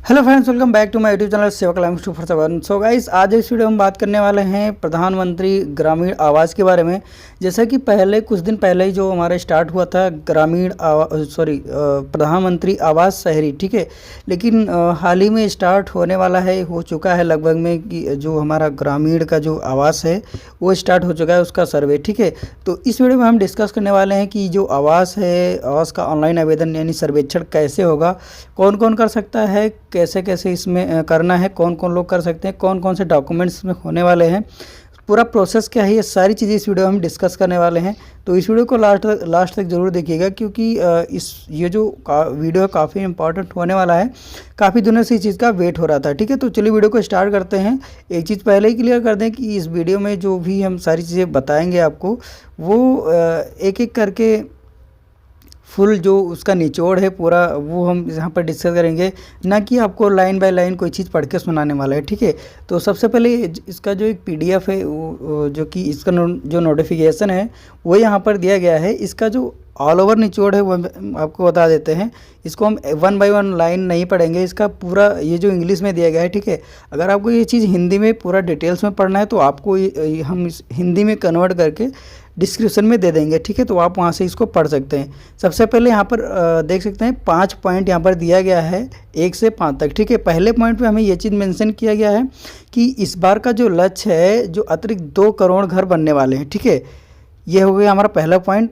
Hello friends, welcome back to my YouTube channel Seva Kalam 24/7। So guys, आज इस video में हम बात करने वाले हैं प्रधानमंत्री ग्रामीण आवास के बारे में। जैसा कि पहले कुछ दिन पहले ही जो हमारा स्टार्ट हुआ था प्रधानमंत्री आवास शहरी, ठीक है। लेकिन हाल ही में स्टार्ट होने वाला है, हो चुका है लगभग में कि जो हमारा ग्रामीण का जो आवास है वो स्टार्ट हो चुका है, उसका सर्वे, ठीक है। तो इस वीडियो में हम डिस्कस करने वाले हैं कि जो आवास है, आवास का ऑनलाइन आवेदन यानी सर्वेक्षण कैसे होगा, कौन कौन कर सकता है, कैसे कैसे इसमें करना है, कौन कौन लोग कर सकते हैं, कौन कौन से डॉक्यूमेंट्स में होने वाले हैं, पूरा प्रोसेस क्या है, ये सारी चीज़ें इस वीडियो में हम डिस्कस करने वाले हैं। तो इस वीडियो को लास्ट तक ज़रूर देखिएगा, क्योंकि ये जो वीडियो काफ़ी इंपॉर्टेंट होने वाला है। काफ़ी दिनों से इस चीज़ का वेट हो रहा था, ठीक है। तो चलिए वीडियो को स्टार्ट करते हैं। एक चीज़ पहले ही क्लियर कर दें कि इस वीडियो में जो भी हम सारी चीज़ें बताएँगे आपको, वो एक एक करके फुल जो उसका निचोड़ है पूरा, वो हम यहाँ पर डिस्कस करेंगे, ना कि आपको लाइन बाय लाइन कोई चीज़ पढ़ के सुनाने वाला है, ठीक है। तो सबसे पहले इसका जो एक पीडीएफ है, जो कि इसका जो नोटिफिकेशन है वो यहाँ पर दिया गया है। इसका जो ऑल ओवर निचोड़ है वो आपको बता देते हैं। इसको हम 1 बाय 1 लाइन नहीं पढ़ेंगे, इसका पूरा ये जो इंग्लिश में दिया गया है, ठीक है। अगर आपको ये चीज़ हिंदी में पूरा डिटेल्स में पढ़ना है तो आपको हम हिंदी में कन्वर्ट करके डिस्क्रिप्शन में दे देंगे, ठीक है। तो आप वहाँ से इसको पढ़ सकते हैं। सबसे पहले यहाँ पर देख सकते हैं 5 पॉइंट यहाँ पर दिया गया है 1 से 5 तक, ठीक है। पहले पॉइंट पे हमें ये चीज़ मेंशन किया गया है कि इस बार का जो लक्ष्य है, जो अतिरिक्त 2 करोड़ घर बनने वाले हैं, ठीक है। ये हो गया हमारा पहला पॉइंट।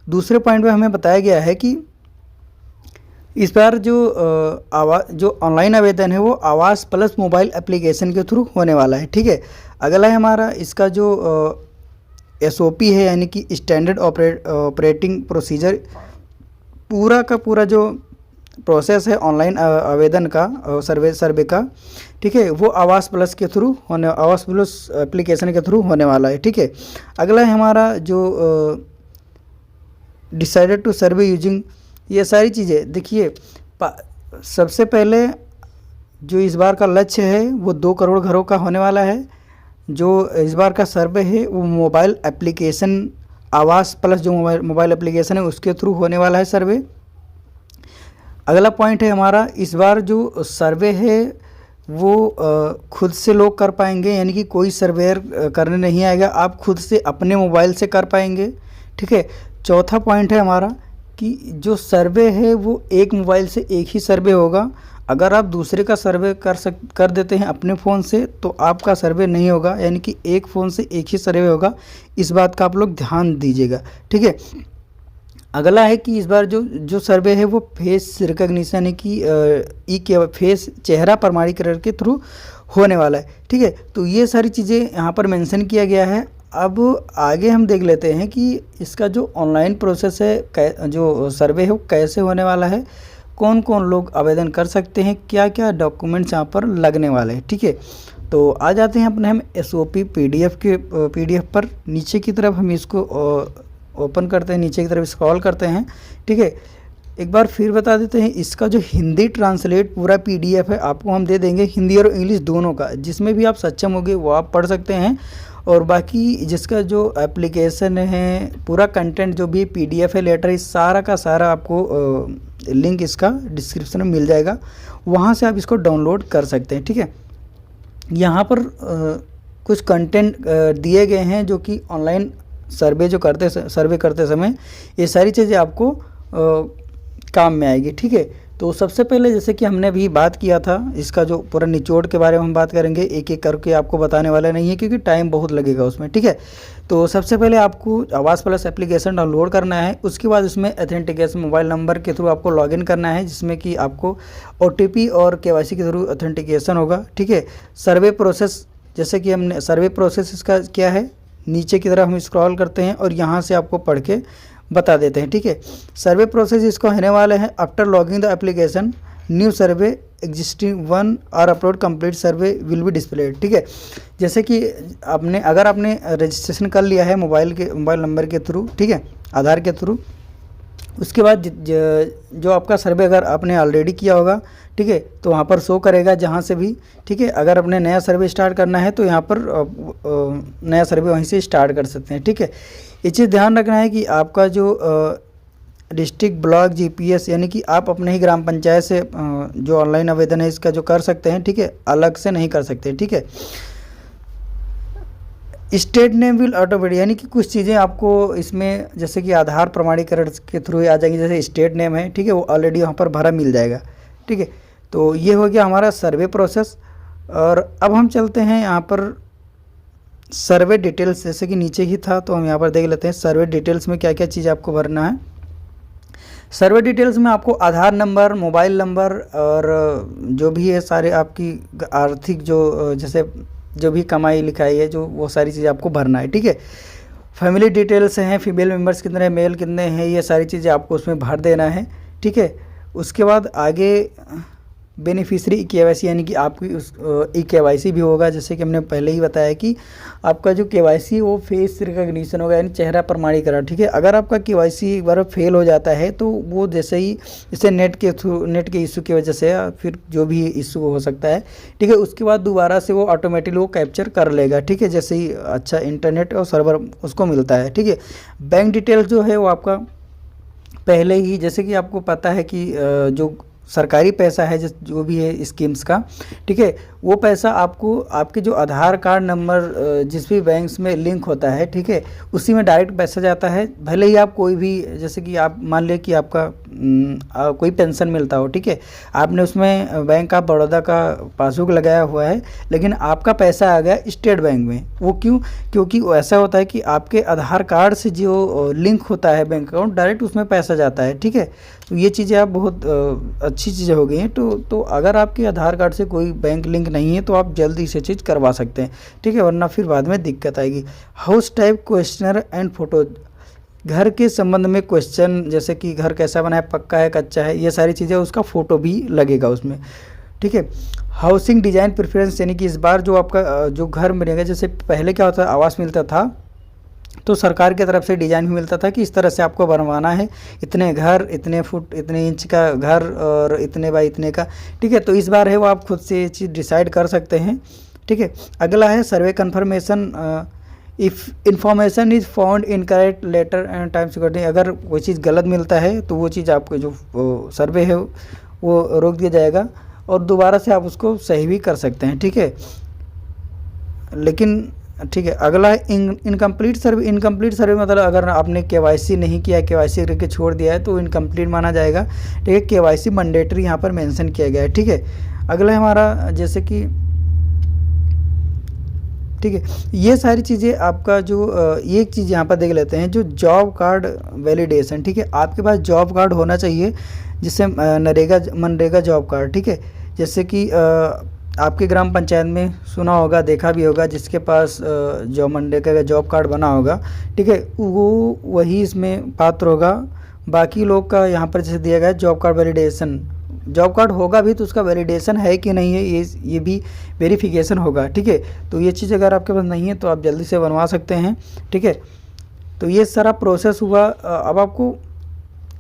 दूसरे पॉइंट में हमें बताया गया है कि इस बार जो ऑनलाइन आवेदन है वो आवास प्लस मोबाइल एप्लीकेशन के थ्रू होने वाला है, ठीक है। अगला है हमारा इसका जो SOP है, यानी कि स्टैंडर्ड ऑपरेटिंग प्रोसीजर, पूरा का पूरा जो प्रोसेस है ऑनलाइन आवेदन का, सर्वे का, ठीक है, वो आवास प्लस के थ्रू होने, आवास प्लस एप्लीकेशन के थ्रू होने वाला है, ठीक है। अगला है हमारा जो डिसाइडेड टू सर्वे यूजिंग, ये सारी चीज़ें देखिए। सबसे पहले जो इस बार का लक्ष्य है वो 2 करोड़ घरों का होने वाला है। जो इस बार का सर्वे है वो मोबाइल एप्लीकेशन, आवास प्लस जो मोबाइल एप्लीकेशन है उसके थ्रू होने वाला है सर्वे। अगला पॉइंट है हमारा, इस बार जो सर्वे है वो खुद से लोग कर पाएंगे, यानी कि कोई सर्वेयर करने नहीं आएगा, आप खुद से अपने मोबाइल से कर पाएंगे, ठीक है। चौथा पॉइंट है हमारा कि जो सर्वे है वो एक मोबाइल से एक ही सर्वे होगा। अगर आप दूसरे का सर्वे कर देते हैं अपने फ़ोन से तो आपका सर्वे नहीं होगा, यानी कि एक फ़ोन से एक ही सर्वे होगा। इस बात का आप लोग ध्यान दीजिएगा, ठीक है। अगला है कि इस बार जो सर्वे है वो फेस रिकग्निशन, यानी कि फेस चेहरा प्रमाणीकरण के थ्रू होने वाला है, ठीक है। तो ये सारी चीज़ें यहाँ पर मेंशन किया गया है। अब आगे हम देख लेते हैं कि इसका जो ऑनलाइन प्रोसेस है, जो सर्वे है वो कैसे होने वाला है, कौन कौन लोग आवेदन कर सकते हैं, क्या क्या डॉक्यूमेंट्स यहाँ पर लगने वाले हैं, ठीक है। तो आ जाते हैं अपने हम SOP PDF पर। नीचे की तरफ हम इसको ओपन करते हैं, नीचे की तरफ स्क्रॉल करते हैं, ठीक है। एक बार फिर बता देते हैं, इसका जो हिंदी ट्रांसलेट पूरा PDF है आपको हम दे देंगे, हिंदी और इंग्लिश दोनों का। जिसमें भी आप सक्षम होंगे वो आप पढ़ सकते हैं, और बाकी जिसका जो एप्लीकेशन है, पूरा कंटेंट जो भी PDF है, लेटर, इस सारा का सारा आपको लिंक इसका डिस्क्रिप्शन में मिल जाएगा, वहाँ से आप इसको डाउनलोड कर सकते हैं, ठीक है। यहाँ पर कुछ कंटेंट दिए गए हैं जो कि ऑनलाइन सर्वे करते समय ये सारी चीज़ें आपको काम में आएगी, ठीक है। तो सबसे पहले जैसे कि हमने अभी बात किया था, इसका जो पूरा निचोड़ के बारे में हम बात करेंगे, एक एक करके आपको बताने वाला नहीं है क्योंकि टाइम बहुत लगेगा उसमें, ठीक है। तो सबसे पहले आपको आवास प्लस एप्लीकेशन डाउनलोड करना है। उसके बाद इसमें ऑथेंटिकेशन मोबाइल नंबर के थ्रू आपको लॉगिन करना है, जिसमें कि आपको OTP और KYC के थ्रू ऑथेंटिकेशन होगा, ठीक है। सर्वे प्रोसेस, जैसे कि हमने सर्वे प्रोसेस इसका क्या है, नीचे की तरफ हम स्क्रॉल करते हैं और यहाँ से आपको पढ़ के बता देते हैं, ठीक है। सर्वे प्रोसेस इसको होने वाले हैं, after logging the application new survey existing one और upload complete survey will be displayed, ठीक है। जैसे कि अगर आपने रजिस्ट्रेशन कर लिया है मोबाइल नंबर के थ्रू, ठीक है, आधार के थ्रू, उसके बाद जो आपका सर्वे अगर आपने ऑलरेडी किया होगा, ठीक है, तो वहाँ पर शो करेगा जहाँ से भी, ठीक है। अगर अपने नया सर्वे स्टार्ट करना है तो यहाँ पर नया सर्वे वहीं से स्टार्ट कर सकते हैं, ठीक है। ये चीज़ ध्यान रखना है कि आपका जो डिस्ट्रिक्ट ब्लॉक जीपीएस, यानी कि आप अपने ही ग्राम पंचायत से जो ऑनलाइन आवेदन है इसका जो कर सकते हैं, ठीक है, अलग से नहीं कर सकते, ठीक है। स्टेट नेम विल ऑटोमेटिक, यानी कि कुछ चीज़ें आपको इसमें जैसे कि आधार प्रमाणीकरण के थ्रू आ जाएंगी, जैसे स्टेट नेम है, ठीक है, वो ऑलरेडी वहाँ पर भरा मिल जाएगा, ठीक है। तो ये हो गया हमारा सर्वे प्रोसेस। और अब हम चलते हैं यहाँ पर सर्वे डिटेल्स, जैसे कि नीचे ही था तो हम यहाँ पर देख लेते हैं सर्वे डिटेल्स में क्या क्या चीज़ आपको भरना है। सर्वे डिटेल्स में आपको आधार नंबर, मोबाइल नंबर और जो भी है सारे आपकी आर्थिक जो जैसे जो भी कमाई लिखाई है जो वो सारी चीज़ें आपको भरना है, ठीक है। फैमिली डिटेल्स हैं, फीमेल मेंबर्स कितने हैं, मेल कितने हैं, ये सारी चीज़ें आपको उसमें भर देना है, ठीक है। उसके बाद आगे बेनिफिशरी केवाईसी, यानी कि आपकी उस केवाईसी भी होगा, जैसे कि हमने पहले ही बताया कि आपका जो केवाईसी वो फेस रिकग्निशन होगा, यानी चेहरा प्रमाणीकरण, ठीक है। अगर आपका केवाईसी एक बार फेल हो जाता है तो वो जैसे ही जैसे नेट के इशू की वजह से या फिर जो भी इशू हो सकता है, ठीक है, उसके बाद दोबारा से वो ऑटोमेटिकली वो कैप्चर कर लेगा, ठीक है, जैसे ही अच्छा इंटरनेट और सर्वर उसको मिलता है, ठीक है। बैंक डिटेल्स जो है वो आपका पहले ही, जैसे कि आपको पता है कि जो सरकारी पैसा है जो भी है स्कीम्स का, ठीक है, वो पैसा आपको आपके जो आधार कार्ड नंबर जिस भी बैंक्स में लिंक होता है, ठीक है, उसी में डायरेक्ट पैसा जाता है। भले ही आप कोई भी, जैसे कि आप मान लें कि आपका कोई पेंशन मिलता हो, ठीक है, आपने उसमें बैंक ऑफ बड़ौदा का पासबुक लगाया हुआ है, लेकिन आपका पैसा आ गया स्टेट बैंक में। वो क्यों? क्योंकि ऐसा होता है कि आपके आधार कार्ड से जो लिंक होता है बैंक अकाउंट, डायरेक्ट उसमें पैसा जाता है, ठीक है। तो ये चीज़ें आप बहुत अच्छी चीज़ें हो गई हैं। तो अगर आपके आधार कार्ड से कोई बैंक लिंक नहीं है तो आप जल्दी से चीज़ करवा सकते हैं, ठीक है, वरना फिर बाद में दिक्कत आएगी। House type questionnaire and photo, घर के संबंध में क्वेश्चन, जैसे कि घर कैसा बना है, पक्का है, कच्चा है, ये सारी चीज़ें, उसका फ़ोटो भी लगेगा उसमें, ठीक है। हाउसिंग डिज़ाइन प्रेफरेंस, यानी कि इस बार जो आपका जो घर बनेगा, जैसे पहले क्या होता आवास मिलता था तो सरकार की तरफ से डिज़ाइन भी मिलता था कि इस तरह से आपको बनवाना है, इतने घर, इतने फुट, इतने इंच का घर और इतने बाई इतने का, ठीक है। तो इस बार है वो आप खुद से ये चीज़ डिसाइड कर सकते हैं, ठीक है। अगला है survey confirmation, if information is found incorrect letter and time security, अगर कोई चीज़ गलत मिलता है तो वो चीज़ आपको जो सर्वे है वो रोक दिया जाएगा और दोबारा से आप उसको सही भी कर सकते हैं, ठीक है। लेकिन ठीक है, अगला है इनकम्प्लीट सर्वे। इनकम्प्लीट सर्वे मतलब अगर आपने केवाईसी नहीं किया, केवाईसी करके छोड़ दिया है तो इनकम्प्लीट माना जाएगा, ठीक है। केवाईसी मैंडेटरी यहाँ पर मेंशन किया गया है, ठीक है। अगला है हमारा जैसे कि, ठीक है, ये सारी चीज़ें आपका जो एक चीज़ यहाँ पर देख लेते हैं, जो जॉब कार्ड वैलिडेशन, ठीक है। आपके पास जॉब कार्ड होना चाहिए जिससे मनरेगा जॉब कार्ड, ठीक है। जैसे कि आपके ग्राम पंचायत में सुना होगा, देखा भी होगा, जिसके पास जो मनरेगा का जॉब कार्ड बना होगा, ठीक है, वो वही इसमें पात्र होगा। बाकी लोग का यहाँ पर जैसे दिया गया है job card validation, job card होगा भी तो उसका वैलिडेशन है कि नहीं है ये भी वेरिफिकेशन होगा, ठीक है। तो ये चीज़ अगर आपके पास नहीं है तो आप जल्दी से बनवा सकते हैं, ठीक है। तो ये सारा प्रोसेस हुआ। अब आपको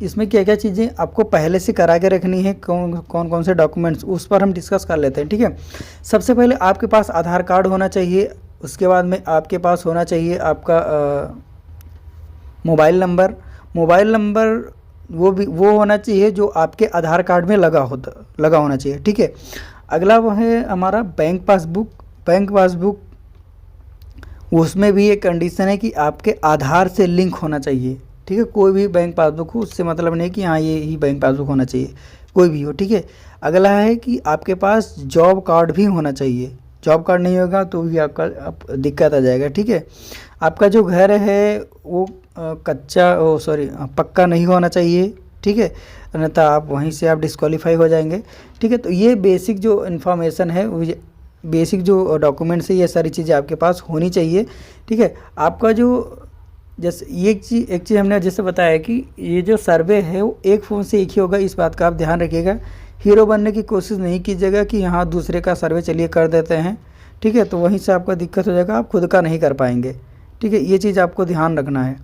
इसमें क्या क्या चीज़ें आपको पहले से करा के रखनी है, कौन कौन से डॉक्यूमेंट्स, उस पर हम डिस्कस कर लेते हैं, ठीक है। सबसे पहले आपके पास आधार कार्ड होना चाहिए, उसके बाद में आपके पास होना चाहिए आपका मोबाइल नंबर वो होना चाहिए जो आपके आधार कार्ड में लगा होना चाहिए, ठीक है। अगला वो है हमारा बैंक पासबुक, उसमें भी एक कंडीशन है कि आपके आधार से लिंक होना चाहिए, ठीक है। कोई भी बैंक पासबुक हो, उससे मतलब नहीं कि हाँ ये ही बैंक पासबुक होना चाहिए, कोई भी हो, ठीक है। अगला है कि आपके पास जॉब कार्ड भी होना चाहिए, जॉब कार्ड नहीं होगा तो भी आपका दिक्कत आ जाएगा, ठीक है। आपका जो घर है वो पक्का नहीं होना चाहिए, ठीक है, अन्यथा आप वहीं से आप डिस्क्वालीफाई हो जाएंगे, ठीक है। तो ये बेसिक जो इन्फॉर्मेशन है, बेसिक जो डॉक्यूमेंट्स है, ये सारी चीज़ें आपके पास होनी चाहिए, ठीक है। आपका जो जैसे एक चीज़ हमने जैसे बताया कि ये जो सर्वे है वो एक फ़ोन से एक ही होगा, इस बात का आप ध्यान रखिएगा। हीरो बनने की कोशिश नहीं कीजिएगा कि यहाँ दूसरे का सर्वे चलिए कर देते हैं, ठीक है, तो वहीं से आपका दिक्कत हो जाएगा, आप खुद का नहीं कर पाएंगे, ठीक है। ये चीज़ आपको ध्यान रखना है।